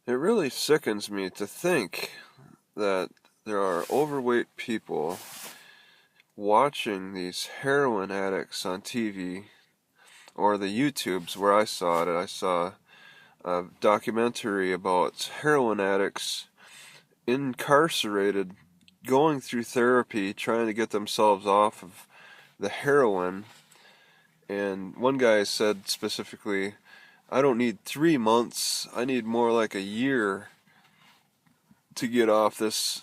It really sickens me to think that there are overweight people watching these heroin addicts on TV or the YouTubes where I saw it. I saw a documentary about heroin addicts incarcerated going through therapy trying to get themselves off of the heroin. And one guy said specifically, I don't need 3 months, I need more like a year to get off this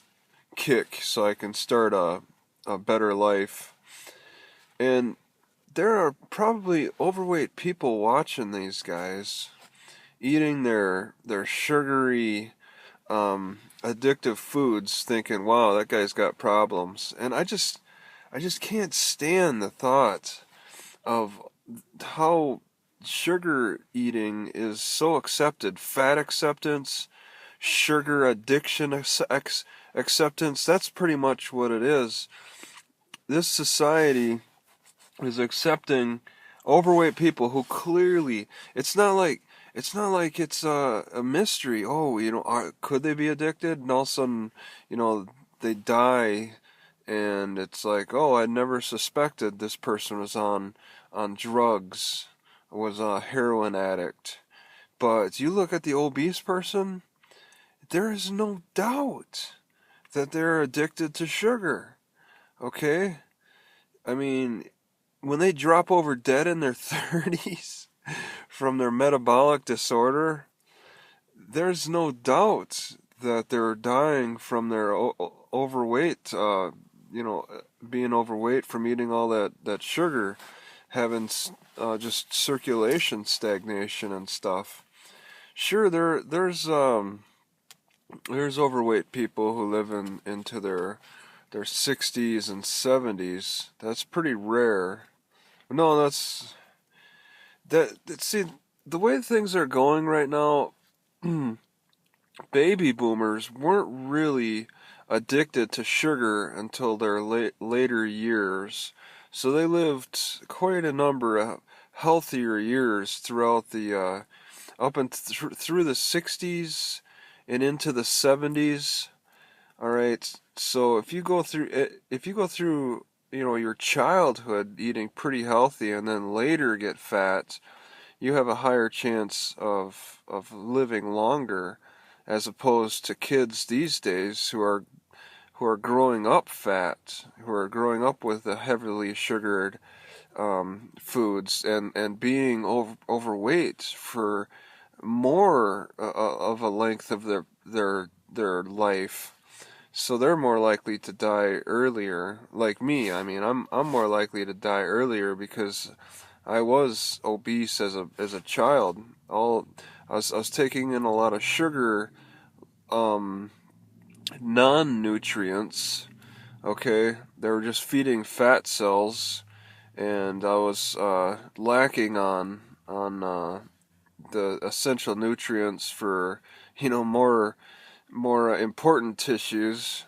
kick so I can start a better life. And there are probably overweight people watching these guys eating their sugary addictive foods thinking, wow, that guy's got problems. And I just can't stand the thought of how sugar eating is so accepted. Fat acceptance, sugar addiction acceptance, that's pretty much what it is. This society is accepting overweight people who clearly, it's a mystery. Oh, could they be addicted? And all of a sudden, they die, and it's like, oh, I never suspected this person was on drugs, was a heroin addict. But you look at the obese person, there is no doubt that they're addicted to sugar. Okay? I mean, when they drop over dead in their 30s from their metabolic disorder, there's no doubt that they're dying from their overweight, being overweight from eating all that sugar, having just circulation stagnation and stuff. Sure, there's overweight people who live into their 60s and 70s. That's pretty rare. No, see, the way things are going right now, baby boomers weren't really addicted to sugar until their later years. So they lived quite a number of healthier years throughout the up and through the 60s and into the 70s. All right. So if you go through your childhood eating pretty healthy and then later get fat, you have a higher chance of living longer as opposed to kids these days who are growing up fat, who are growing up with the heavily sugared foods and being overweight for more of a length of their life. So they're more likely to die earlier. Like me, I mean, I'm more likely to die earlier because I was obese as a child. I was taking in a lot of sugar, um, non-nutrients. Okay, they were just feeding fat cells, and I was lacking on the essential nutrients for more important tissues.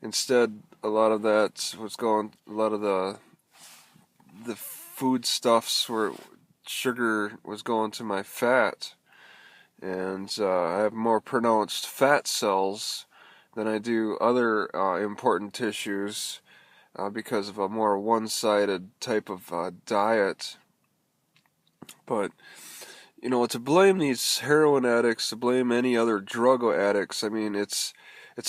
Instead, a lot of that was going. A lot of the foodstuffs were sugar was going to my fat, and I have more pronounced fat cells than I do other important tissues because of a more one-sided type of diet. But to blame these heroin addicts, to blame any other drug addicts, I mean, it's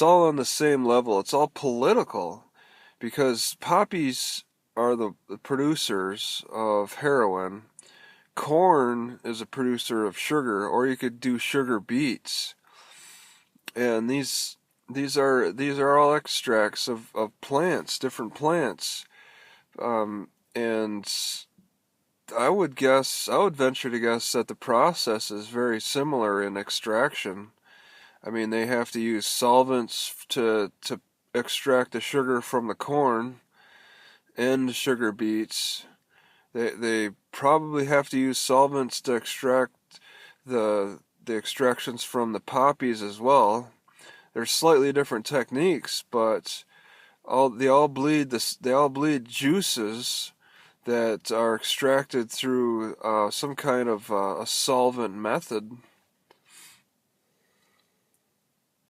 all on the same level. It's all political because poppies are the producers of heroin. Corn is a producer of sugar, or you could do sugar beets. And these are all extracts of plants, different plants. And I would venture to guess that the process is very similar in extraction. I mean, they have to use solvents to extract the sugar from the corn and the sugar beets. They probably have to use solvents to extract the extractions from the poppies as well. There's slightly different techniques, but they all bleed juices that are extracted through some kind of a solvent method.